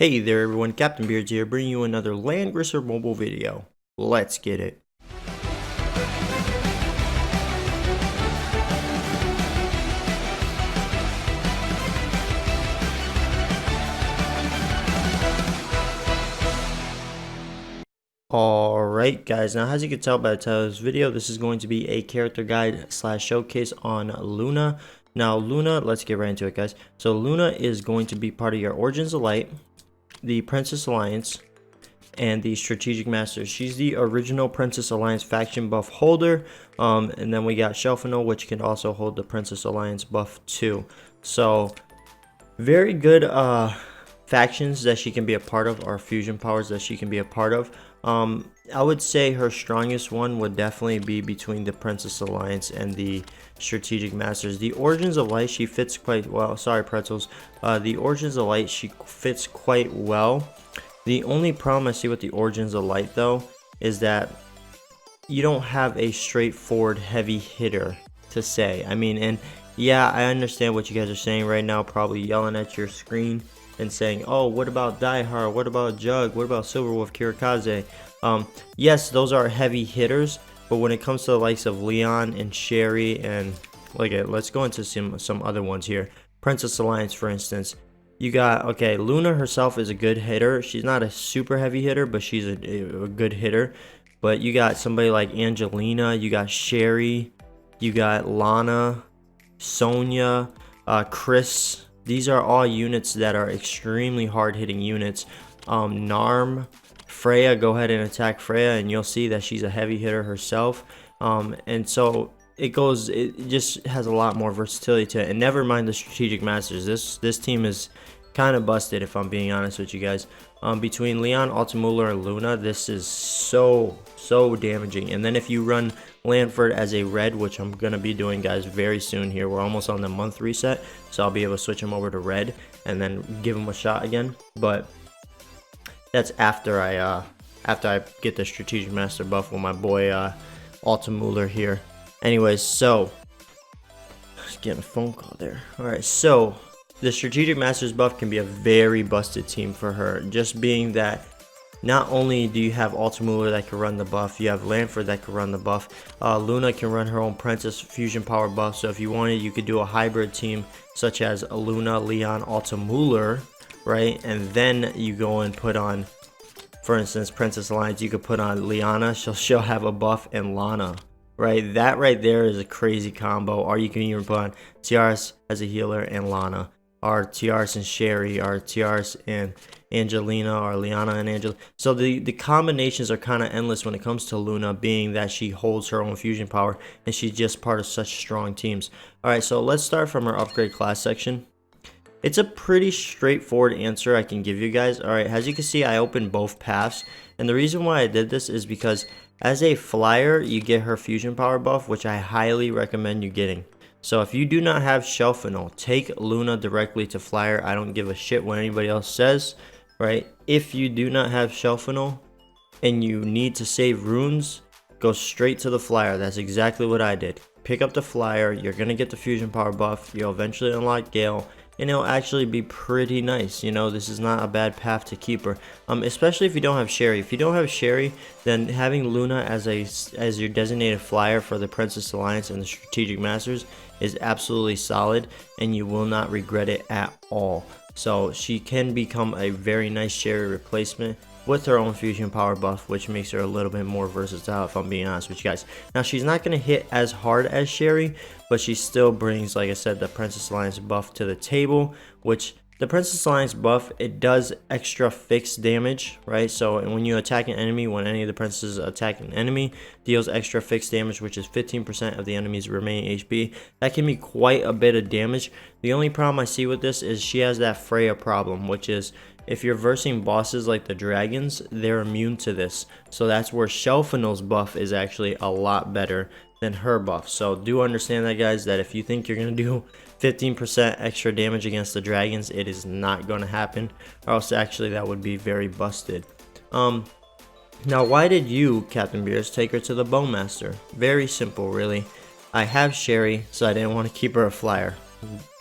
Hey there everyone, Captain BEARDZ here, bringing you another Langrisser mobile video. Let's get it. Alright guys, now as you can tell by the title of this video, this is going to be a character guide slash showcase on Luna. Now Luna, let's get right into it guys. So Luna is going to be part of your Origins of Light, the Princess Alliance, and the Strategic Master. She's the original Princess Alliance faction buff holder, and then we got Shelfino, which can also hold the Princess Alliance buff too. So very good factions that she can be a part of, or fusion powers that she can be a part of. I would say her strongest one would definitely be between the Princess Alliance and the Strategic Masters. The Origins of Light, she fits quite well. Sorry, pretzels. The Origins of Light, she fits quite well. The only problem I see with the Origins of Light though is that you don't have a straightforward heavy hitter to say. I mean, and yeah, I understand what you guys are saying right now, probably yelling at your screen and saying, oh, what about Die Hard? What about Jug? What about Silverwolf Kirikaze? Yes, those are heavy hitters, but when it comes to the likes of Leon and Sherry and let's go into some other ones here. Princess Alliance, for instance. You got, okay, Luna herself is a good hitter. She's not a super heavy hitter, but she's a good hitter. But you got somebody like Angelina, you got Sherry, you got Lana, Sonya, Chris. These are all units that are extremely hard-hitting units. Narm, Freya, go ahead and attack Freya, and you'll see that she's a heavy hitter herself. And so it just has a lot more versatility to it. And never mind the Strategic Masters. This team is kind of busted, if I'm being honest with you guys. Between Leon, Altamula, and Luna, this is so damaging. And then if you run Lanford as a red, which I'm gonna be doing guys very soon here, we're almost on the month reset, so I'll be able to switch him over to red and then give him a shot again. But that's after I get the Strategic Master buff with my boy Altamula here. Anyways, so just getting a phone call there. Alright, so the Strategic Masters buff can be a very busted team for her, just being that not only do you have Altamula that can run the buff, you have Lanford that can run the buff. Luna can run her own Princess Fusion Power buff, so if you wanted, you could do a hybrid team such as Luna, Leon, Altamula, right? And then you go and put on, for instance, Princess Alliance, you could put on Liana, she'll have a buff, and Lana. Right, that right there is a crazy combo. Or you can even put on Tiaras as a healer and Lana, or Tiaras and Sherry, or Tiaras and Angelina, or Liana and Angela. So the combinations are kind of endless when it comes to Luna, being that she holds her own fusion power and she's just part of such strong teams. Alright, so let's start from our upgrade class section. It's a pretty straightforward answer I can give you guys. Alright, as you can see, I opened both paths, and the reason why I did this is because as a flyer, you get her fusion power buff, which I highly recommend you getting. So if you do not have Shelfino, take Luna directly to flyer. I don't give a shit what anybody else says, right? If you do not have Shelfino and you need to save runes, go straight to the flyer. That's exactly what I did. Pick up the flyer, you're going to get the fusion power buff, you'll eventually unlock Gale, and it'll actually be pretty nice. You know, this is not a bad path to keep her, especially if you don't have Sherry. If you don't have Sherry, then having Luna as your designated flyer for the Princess Alliance and the Strategic Masters is absolutely solid, and you will not regret it at all. So she can become a very nice Sherry replacement with her own fusion power buff, which makes her a little bit more versatile, if I'm being honest with you guys. Now, she's not going to hit as hard as Sherry, but she still brings, like I said, the Princess Alliance buff to the table, which the Princess Alliance buff, it does extra fixed damage, right? So when you attack an enemy, when any of the princesses attack an enemy, deals extra fixed damage, which is 15% of the enemy's remaining HP. That can be quite a bit of damage. The only problem I see with this is she has that Freya problem, which is if you're versing bosses like the dragons, they're immune to this. So that's where Shelfino's buff is actually a lot better than her buff. So do understand that, guys, that if you think you're going to do 15% extra damage against the dragons, it is not going to happen, or else actually that would be very busted. Now, why did you, Captain BEARDZ, take her to the Bowmaster? Very simple, really. I have Sherry, so I didn't want to keep her a flyer.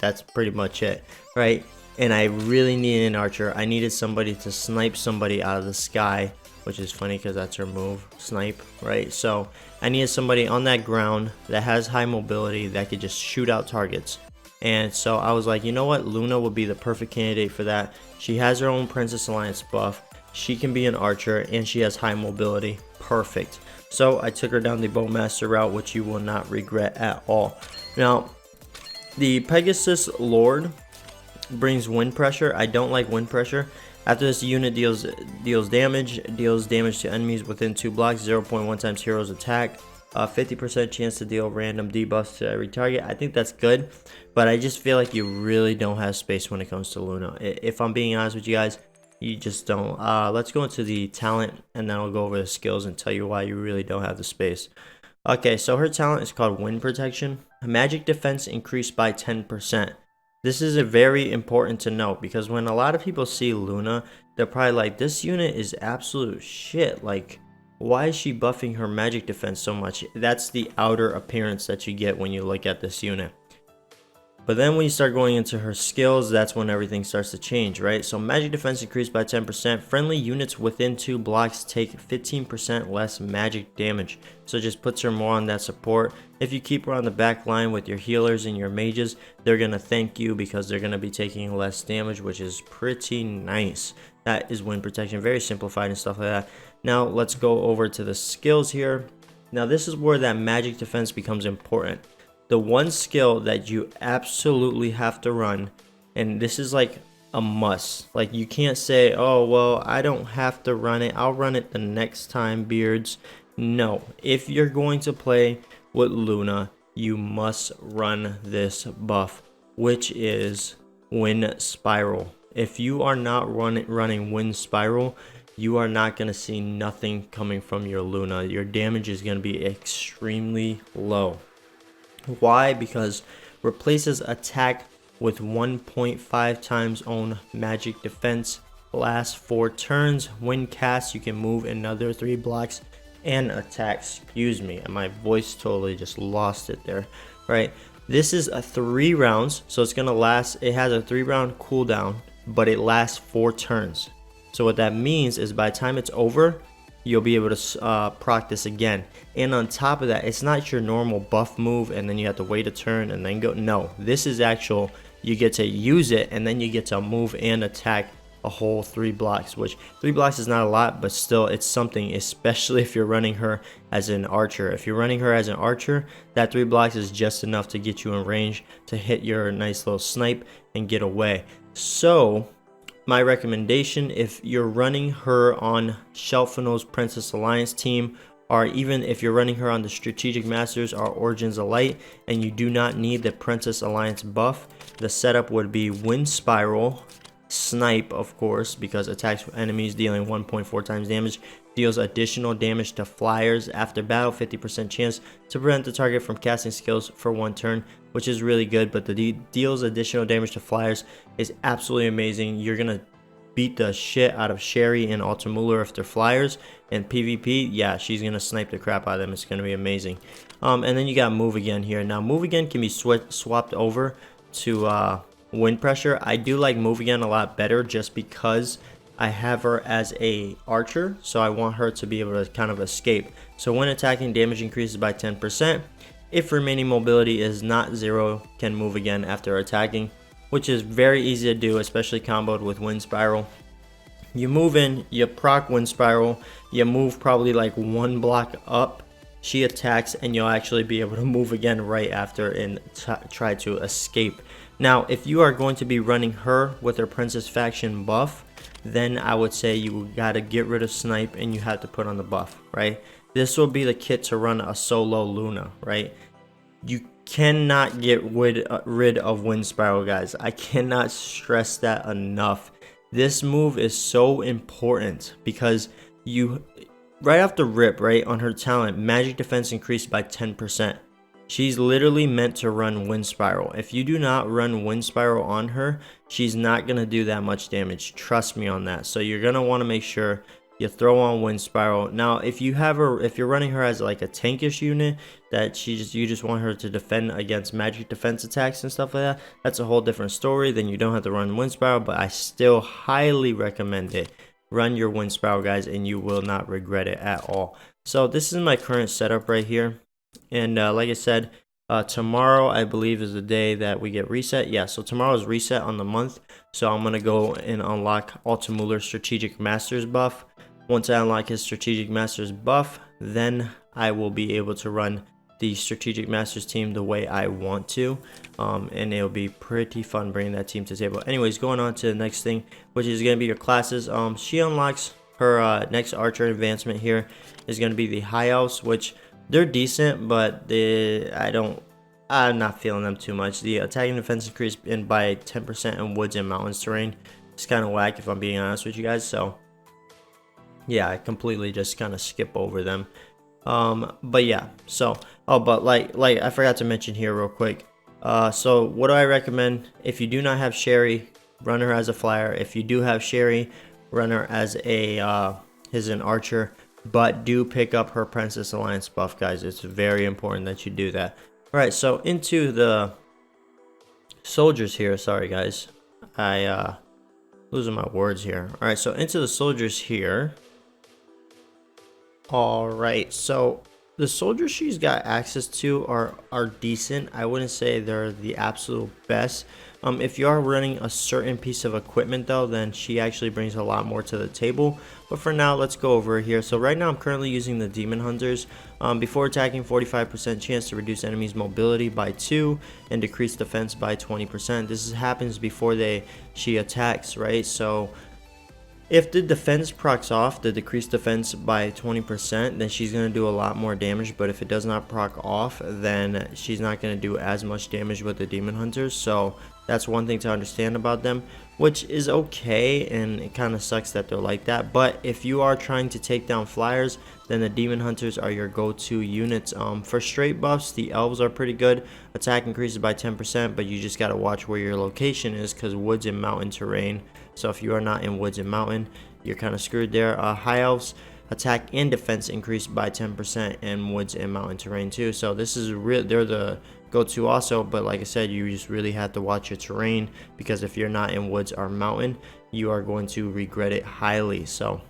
That's pretty much it, right? and I really needed an archer. I needed somebody to snipe somebody out of the sky, which is funny because that's her move, snipe, right? So I needed somebody on that ground that has high mobility that could just shoot out targets. And so I was like, you know what, Luna would be the perfect candidate for that. She has her own Princess Alliance buff, she can be an archer, and she has high mobility. Perfect. So I took her down the Bowmaster route, which you will not regret at all. Now, the Pegasus Lord brings wind pressure. I don't like wind pressure. After this unit deals damage to enemies within 2 blocks, 0.1 times hero's attack, 50% chance to deal random debuffs to every target. I think that's good, but I just feel like you really don't have space when it comes to Luna. If I'm being honest with you guys, you just don't. Let's go into the talent, and then I'll go over the skills and tell you why you really don't have the space. Okay, so her talent is called Wind Protection. Magic defense increased by 10%. This is a very important to note, because when a lot of people see Luna, they're probably like, this unit is absolute shit. Like, why is she buffing her magic defense so much? That's the outer appearance that you get when you look at this unit. But then when you start going into her skills, that's when everything starts to change, right? So magic defense increased by 10%. Friendly units within 2 blocks take 15% less magic damage. So it just puts her more on that support. If you keep her on the back line with your healers and your mages, they're going to thank you because they're going to be taking less damage, which is pretty nice. That is wind protection, very simplified and stuff like that. Now let's go over to the skills here. Now this is where that magic defense becomes important. The one skill that you absolutely have to run, and this is like a must. Like, you can't say, oh, well, I don't have to run it, I'll run it the next time, Beards. No, if you're going to play with Luna, you must run this buff, which is Wind Spiral. If you are not running Wind Spiral, you are not going to see nothing coming from your Luna. Your damage is going to be extremely low. Why? Because replaces attack with 1.5 times own magic defense, lasts 4 turns. When cast, you can move another 3 blocks and attack. Excuse me, my voice totally just lost it there, right? This is a 3 rounds, so it's gonna last. It has a 3-round cooldown, but it lasts 4 turns. So what that means is by the time it's over, you'll be able to proc this again. And on top of that, it's not your normal buff move and then you have to wait a turn and then go. No, this is actual, you get to use it and then you get to move and attack a whole 3 blocks, which 3 blocks is not a lot, but still it's something, especially if you're running her as an archer. If you're running her as an archer, that 3 blocks is just enough to get you in range to hit your nice little snipe and get away. So my recommendation, if you're running her on Shelfino's Princess Alliance team, or even if you're running her on the Strategic Masters or Origins of Light and you do not need the Princess Alliance buff, the setup would be Wind Spiral, Snipe, of course, because attacks enemies dealing 1.4 times damage, deals additional damage to flyers after battle, 50% chance to prevent the target from casting skills for 1 turn, which is really good. But the deals additional damage to flyers is absolutely amazing. You're gonna beat the shit out of Sherry and Altamuller if they're flyers, and PvP, yeah, she's gonna snipe the crap out of them. It's gonna be amazing. And then you got Move Again here. Now Move Again can be swapped over to Wind Pressure. I do like Move Again a lot better just because I have her as a archer, so I want her to be able to kind of escape. So when attacking, damage increases by 10%. If remaining mobility is not 0, can move again after attacking, which is very easy to do, especially comboed with Wind Spiral. You move in, you proc Wind Spiral, you move probably like 1 block up, she attacks, and you'll actually be able to move again right after and try to escape. Now, if you are going to be running her with her Princess Faction buff, then I would say you gotta get rid of Snipe and you have to put on the buff, right? This will be the kit to run a solo Luna, right? You cannot get rid of Wind Spiral, guys. I cannot stress that enough. This move is so important because you, right off the rip, right, on her talent, magic defense increased by 10%. She's literally meant to run Wind Spiral. If you do not run Wind Spiral on her, she's not going to do that much damage. Trust me on that. So you're going to want to make sure you throw on Wind Spiral. Now, if you have her, if you're running her as like a tankish unit that you just want her to defend against magic defense attacks and stuff like that, that's a whole different story. Then you don't have to run Wind Spiral, but I still highly recommend it. Run your Wind Spiral, guys, and you will not regret it at all. So this is my current setup right here, and like I said, tomorrow I believe is the day that we get reset. Yeah, so tomorrow is reset on the month, so I'm gonna go and unlock Altamuller's Strategic Masters buff. Once I unlock his Strategic Masters buff, then I will be able to run the Strategic Masters team the way I want to, and it'll be pretty fun bringing that team to the table. Anyways, going on to the next thing, which is going to be your classes. She unlocks her next archer advancement here is going to be the High Elves, which they're decent, but I'm not feeling them too much. The attacking defense increased by 10% in woods and mountains terrain. It's kind of whack if I'm being honest with you guys, so yeah, I completely just kind of skip over them. But yeah, so but like I forgot to mention here real quick. So what do I recommend? If you do not have Sherry, run her as a flyer. If you do have Sherry, run her as an archer. But do pick up her Princess Alliance buff, guys. It's very important that you do that. All right, so into the soldiers here. Sorry, guys, I losing my words here. All right, so into the soldiers here. Alright, so the soldiers she's got access to are decent. I wouldn't say they're the absolute best. If you are running a certain piece of equipment though, then she actually brings a lot more to the table. But for now, let's go over here. So right now I'm currently using the Demon Hunters. Before attacking, 45% chance to reduce enemies' mobility by 2 and decrease defense by 20%. This happens before she attacks, right? So if the defense procs off, the decreased defense by 20%, then she's going to do a lot more damage. But if it does not proc off, then she's not going to do as much damage with the Demon Hunters. So that's one thing to understand about them, which is okay, and it kind of sucks that they're like that. But if you are trying to take down flyers, then the Demon Hunters are your go-to units. For straight buffs, the Elves are pretty good. Attack increases by 10%, but you just got to watch where your location is, because woods and mountain terrain. So if you are not in woods and mountain, you're kind of screwed there. High Elves, attack and defense increased by 10% in woods and mountain terrain too. So this is they're the go-to also, but like I said, you just really have to watch your terrain, because if you're not in woods or mountain, you are going to regret it highly. So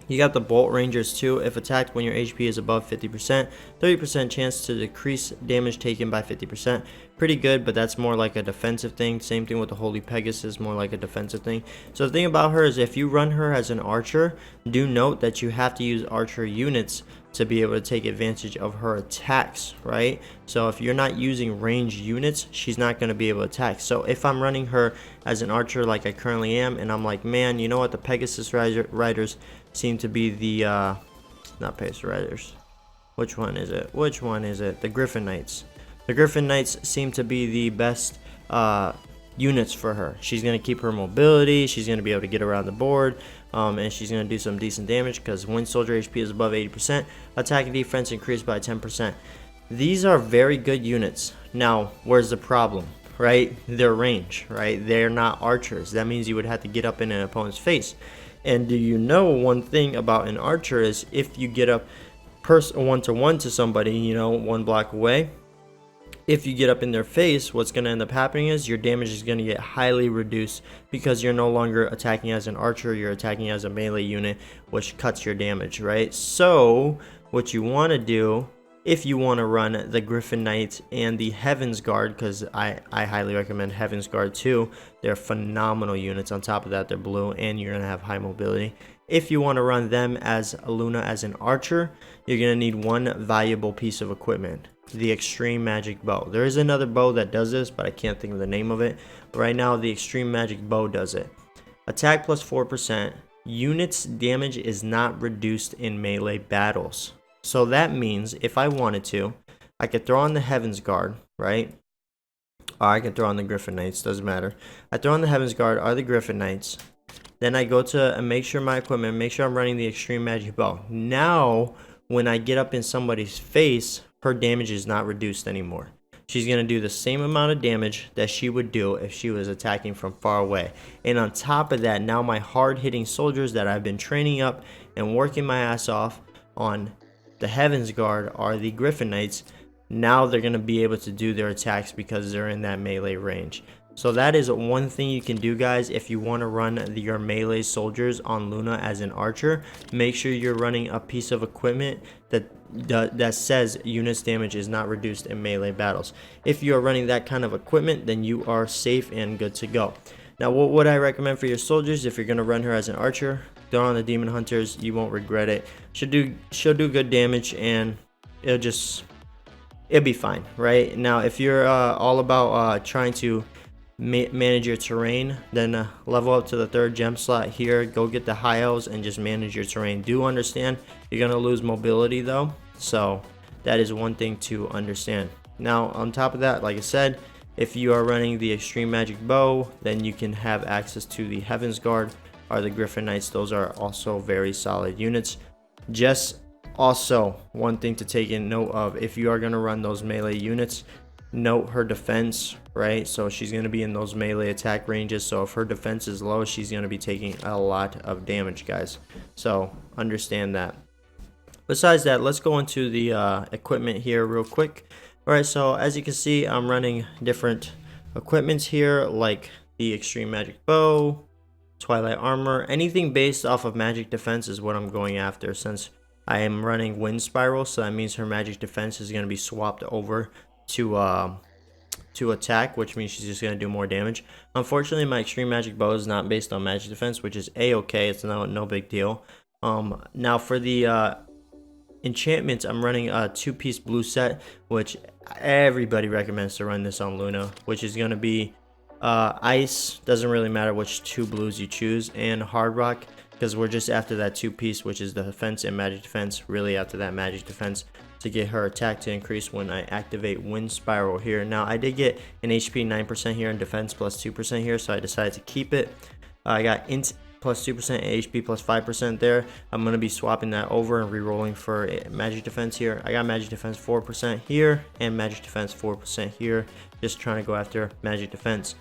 you got the Bolt Rangers too. If attacked when your HP is above 50%, 30% chance to decrease damage taken by 50%. Pretty good, but that's more like a defensive thing. Same thing with the Holy Pegasus, more like a defensive thing. So the thing about her is, if you run her as an archer, do note that you have to use archer units to be able to take advantage of her attacks, right? So if you're not using ranged units, she's not going to be able to attack. So if I'm running her as an archer like I currently am, and I'm like, man, you know what, the Pegasus Riders seem to be the not Pegasus Riders, which one is it, the Griffin Knights. The Griffin Knights seem to be the best units for her. She's going to keep her mobility, she's going to be able to get around the board, and she's going to do some decent damage, because when soldier HP is above 80%, attack and defense increased by 10%. These are very good units. Now, where's the problem? Right? Their range, right? They're not archers. That means you would have to get up in an opponent's face. And do you know one thing about an archer is, if you get up one-to-one to somebody, you know, one block away, if you get up in their face, what's going to end up happening is your damage is going to get highly reduced, because you're no longer attacking as an archer, you're attacking as a melee unit, which cuts your damage, right? So what you want to do, if you want to run the Griffin Knights and the Heaven's Guard, because I highly recommend Heaven's Guard too. They're phenomenal units. On top of that, they're blue, and you're going to have high mobility. If you want to run them as Luna as an archer, you're going to need one valuable piece of equipment: the Extreme Magic Bow. There is another bow that does this, but I can't think of the name of it. But right now, the Extreme Magic Bow does it. Attack plus 4%. Units damage is not reduced in melee battles. So that means if I wanted to, I could throw on the Heaven's Guard, right? Or I could throw on the Griffin Knights, doesn't matter. I throw on the Heaven's Guard or the Griffin Knights. Then I go to make sure my equipment, make sure I'm running the Extreme Magic Bow. Now, when I get up in somebody's face, her damage is not reduced anymore. she's going to do the same amount of damage that she would do if she was attacking from far away. And on top of that, now my hard-hitting soldiers that I've been training up and working my ass off on the Heaven's Guard are the Griffin Knights. Now they're going to be able to do their attacks because they're in that melee range. So that is one thing you can do, guys, if you want to run your melee soldiers on Luna as an archer. Make sure you're running a piece of equipment that says units damage is not reduced in melee battles. If you are running that kind of equipment, then you are safe and good to go. Now, what would I recommend for your soldiers if you're going to run her as an archer? Throw on the Demon Hunters. You won't regret it. She'll do good damage, and it'll be fine, right? Now, if you're all about trying to manage your terrain, then level up to the 3rd gem slot here. Go get the high elves and just manage your terrain. Do understand you're gonna lose mobility though, so that is one thing to understand. Now, on top of that, like I said, if you are running the extreme magic bow, then you can have access to the Heaven's Guard or the Griffin Knights. Those are also very solid units. Just also one thing to take in note of, if you are going to run those melee units, note her defense, right? So she's going to be in those melee attack ranges, so if her defense is low, she's going to be taking a lot of damage, guys. So understand that. Besides that, let's go into the equipment here real quick. All right, so as you can see, I'm running different equipments here, like the extreme magic bow, twilight armor. Anything based off of magic defense is what I'm going after, since I am running wind spiral, so that means her magic defense is going to be swapped over to attack, which means she's just going to do more damage. Unfortunately, my extreme magic bow is not based on magic defense, which is a-okay. It's no big deal. Now for the enchantments, I'm running a 2-piece blue set, which everybody recommends to run this on Luna, which is going to be ice, doesn't really matter which 2 blues you choose, and hard rock, because we're just after that 2-piece, which is the defense and magic defense, really after that magic defense, to get her attack to increase when I activate wind spiral here. Now, I did get an HP 9% here and defense plus 2% here, so I decided to keep it. I got int plus 2% and HP plus 5% there. I'm going to be swapping that over and re-rolling for magic defense here. I got magic defense 4% here and magic defense 4% here, just trying to go after magic defense.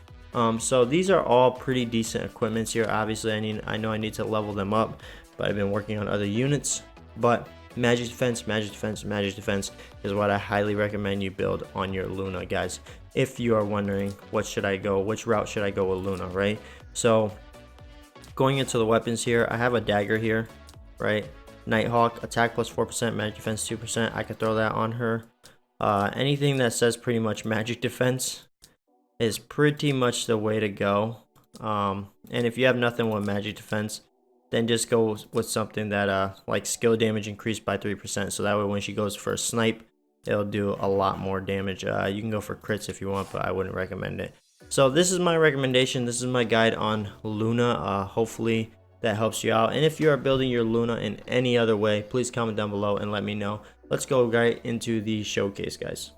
So these are all pretty decent equipments here. Obviously, I know I need to level them up, but I've been working on other units. But magic defense, magic defense, magic defense is what I highly recommend you build on your Luna, guys. If you are wondering which route should I go with Luna, right? So going into the weapons here, I have a dagger here, right? Nighthawk, attack plus 4%, magic defense 2%. I could throw that on her. Anything that says pretty much magic defense is pretty much the way to go. And if you have nothing with magic defense, then just go with something that like skill damage increased by 3%, so that way when she goes for a snipe, it'll do a lot more damage. You can go for crits if you want, but I wouldn't recommend it. So this is my recommendation. This is my guide on Luna. Hopefully that helps you out, and if you are building your Luna in any other way, please comment down below and let me know. Let's go right into the showcase, guys.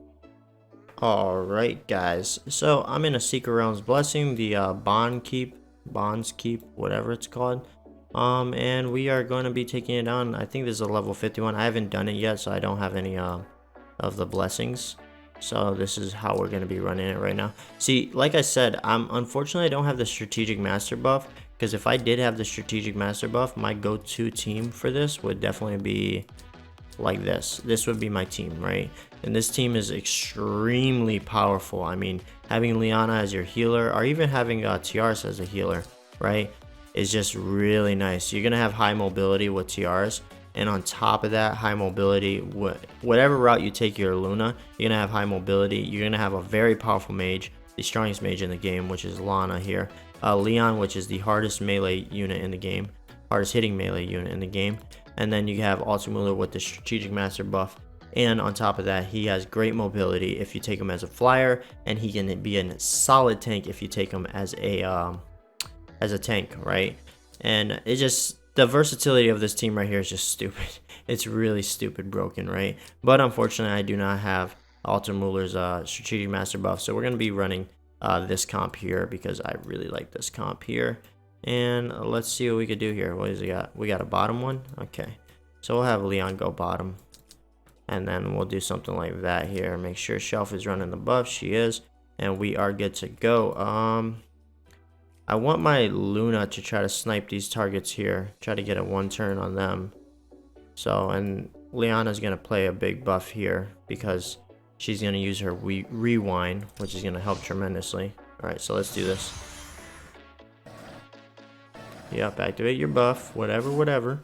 Alright, guys, so I'm in a Secret Realms Blessing, the Bonds Keep, whatever it's called. And we are going to be taking it on. I think this is a level 51. I haven't done it yet, so I don't have any of the blessings. So this is how we're going to be running it right now. See, like I said, unfortunately I don't have the strategic master buff, because if I did have the strategic master buff, my go-to team for this would definitely be like this. This would be my team, right? And this team is extremely powerful. I mean, having Liana as your healer, or even having Tiaras as a healer, right, is just really nice. You're gonna have high mobility with Tiaras, and on top of that, high mobility, whatever route you take your Luna, you're gonna have high mobility. You're gonna have a very powerful mage, the strongest mage in the game, which is Lana here. Leon, which is the hardest melee unit in the game, hardest hitting melee unit in the game. And then you have Altamuller with the strategic master buff. And on top of that, he has great mobility if you take him as a flyer, and he can be a solid tank if you take him as a tank, right? And it just, the versatility of this team right here is just stupid. It's really stupid broken, right? But unfortunately, I do not have Altamuller's strategic master buff, so we're going to be running this comp here because I really like this comp here. And let's see what we could do here. What does he got? We got a bottom one. Okay, so we'll have Leon go bottom. And then we'll do something like that here. Make sure Shelf is running the buff. She is. And we are good to go. I want my Luna to try to snipe these targets here. Try to get a 1 turn on them. So, and Liana's going to play a big buff here because she's going to use her rewind, which is going to help tremendously. Alright, so let's do this. Yep, activate your buff. Whatever.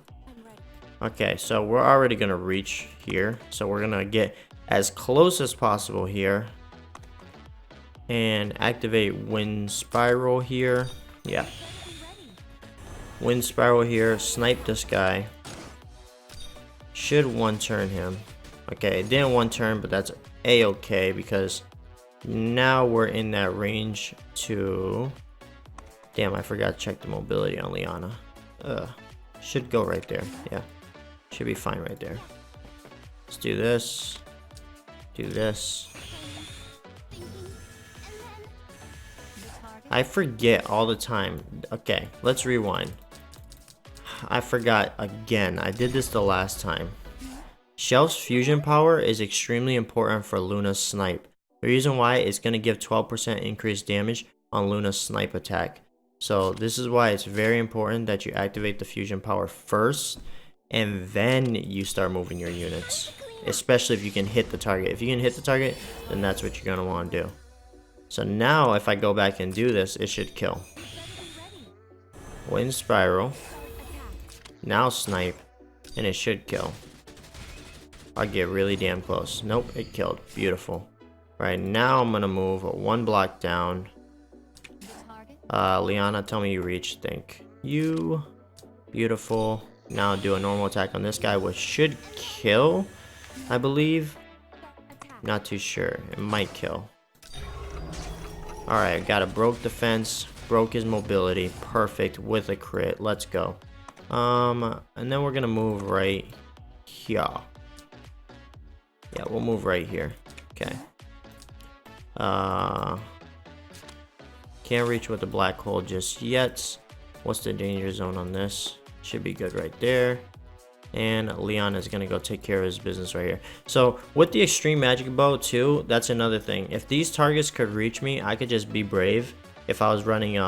Okay, so we're already going to reach here. So we're going to get as close as possible here. And activate Wind Spiral here. Yeah. Wind Spiral here. Snipe this guy. Should 1 turn him. Okay, it didn't 1 turn, but that's a-okay because now we're in that range to... Damn, I forgot to check the mobility on Liana. Should go right there. Yeah. Should be fine right there. Let's do this. Do this. I forget all the time. Okay, let's rewind. I forgot again. I did this the last time. Shelf's fusion power is extremely important for Luna's snipe. The reason why is going to give 12% increased damage on Luna's snipe attack. So this is why it's very important that you activate the fusion power first and then you start moving your units. Especially if you can hit the target. If you can hit the target, then that's what you're going to want to do. So now if I go back and do this, it should kill. Wind Spiral. Now snipe. And it should kill. I'll get really damn close. Nope, it killed. Beautiful. Right now I'm going to move 1 block down. Liana, tell me you reach. Thank you. Beautiful. Now do a normal attack on this guy, which should kill, I believe. Not too sure. It might kill. Alright, got a broke defense, broke his mobility, perfect, with a crit. Let's go. And then we're gonna move right here. Yeah, we'll move right here. Okay. Can't reach with the black hole just yet. What's the danger zone on this? Should be good right there. And Leon is gonna go take care of his business right here. So with the extreme magic bow too, that's another thing. If these targets could reach me, I could just be brave. If I was running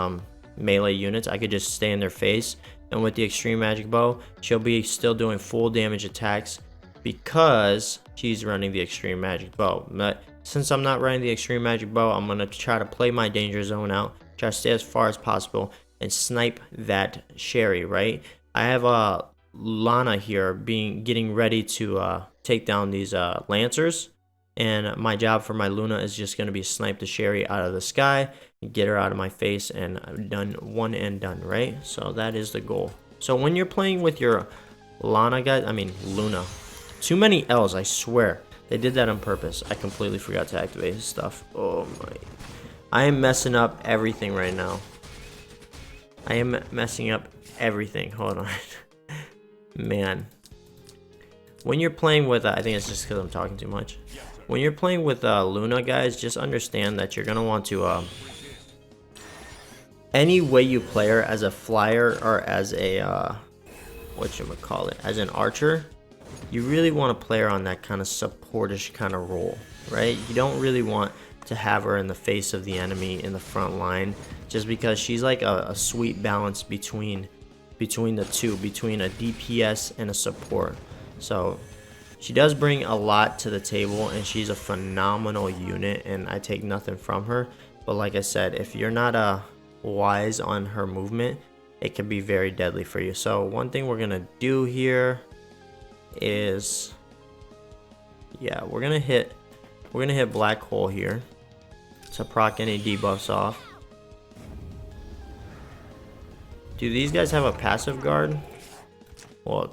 melee units, I could just stay in their face. And with the extreme magic bow, she'll be still doing full damage attacks because she's running the extreme magic bow. But since I'm not running the extreme magic bow, I'm gonna try to play my danger zone out, try to stay as far as possible and snipe that Sherry, right? I have Lana here getting ready to take down these Lancers, and my job for my Luna is just going to be snipe the Sherry out of the sky, get her out of my face, and I'm done, one and done, right? So that is the goal. So when you're playing with your Luna, Luna, too many L's, I swear. They did that on purpose. I completely forgot to activate his stuff. Oh my. I am messing up everything right now. I am messing up everything. Hold on. Man. When you're playing with, I think it's just because I'm talking too much. When you're playing with Luna, guys, just understand that you're going to want to, any way you play her, as a flyer or as a, whatchamacallit, as an archer, you really want to play her on that kind of supportish kind of role, right? You don't really want to have her in the face of the enemy in the front line, just because she's like a sweet balance between the two, between a DPS and a support. So she does bring a lot to the table, and she's a phenomenal unit, and I take nothing from her. But like I said, if you're not wise on her movement, it can be very deadly for you. So one thing we're gonna do here is, yeah, we're gonna hit black hole here to proc any debuffs off. Do these guys have a passive guard? Well,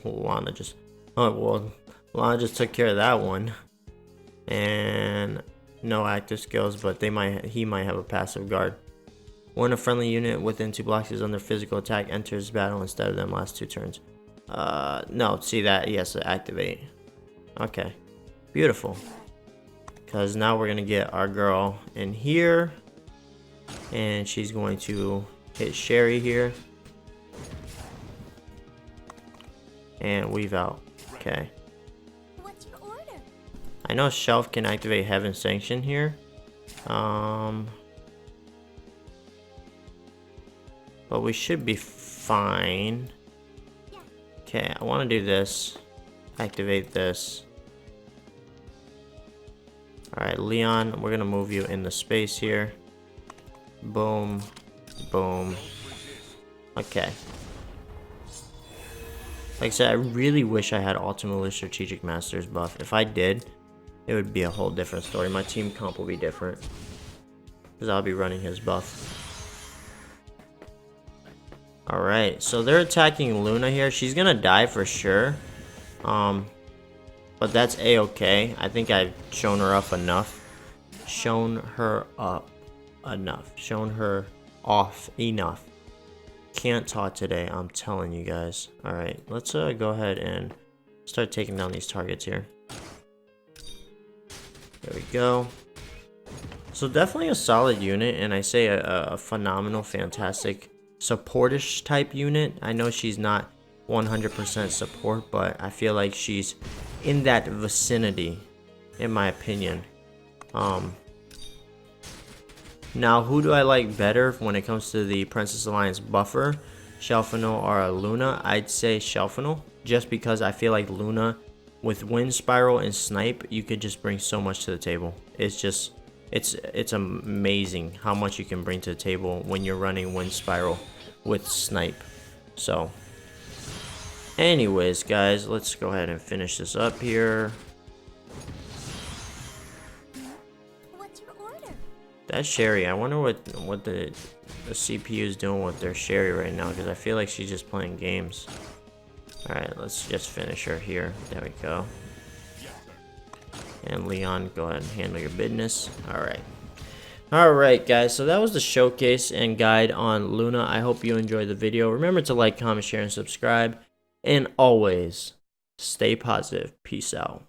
Lana just took care of that one. And no active skills, but he might have a passive guard. When a friendly unit within 2 blocks is under physical attack enters battle instead of them last 2 turns. No, see that? Yes, activate. Okay, beautiful. Because now we're gonna get our girl in here, and she's going to hit Sherry here and weave out. Okay. I know Shelf can activate Heaven Sanction here. But we should be fine. Okay, I want to do this. Activate this. Alright, Leon, we're going to move you in the space here. Boom. Boom. Okay. Like I said, I really wish I had Ultimately Strategic Masters buff. If I did, it would be a whole different story. My team comp will be different. Because I'll be running his buff. Alright, so they're attacking Luna here. She's gonna die for sure. But that's a-okay. I think I've shown her up enough. Shown her off enough. Can't talk today, I'm telling you guys. Alright, let's go ahead and start taking down these targets here. There we go. So definitely a solid unit, and I say a phenomenal, fantastic supportish type unit. I know she's not 100% support, but I feel like she's in that vicinity, in my opinion. Now, who do I like better when it comes to the Princess Alliance buffer? Shelfino or Luna? I'd say Shelfino, just because I feel like Luna, with Wind Spiral and Snipe, you could just bring so much to the table. It's just, it's amazing how much you can bring to the table when you're running Wind Spiral with Snipe. So, anyways, guys, let's go ahead and finish this up here. That Sherry, I wonder what the CPU is doing with their Sherry right now, because I feel like she's just playing games. Alright, let's just finish her here. There we go. And Leon, go ahead and handle your business. Alright. Alright, guys, so that was the showcase and guide on Luna. I hope you enjoyed the video. Remember to like, comment, share, and subscribe. And always, stay positive. Peace out.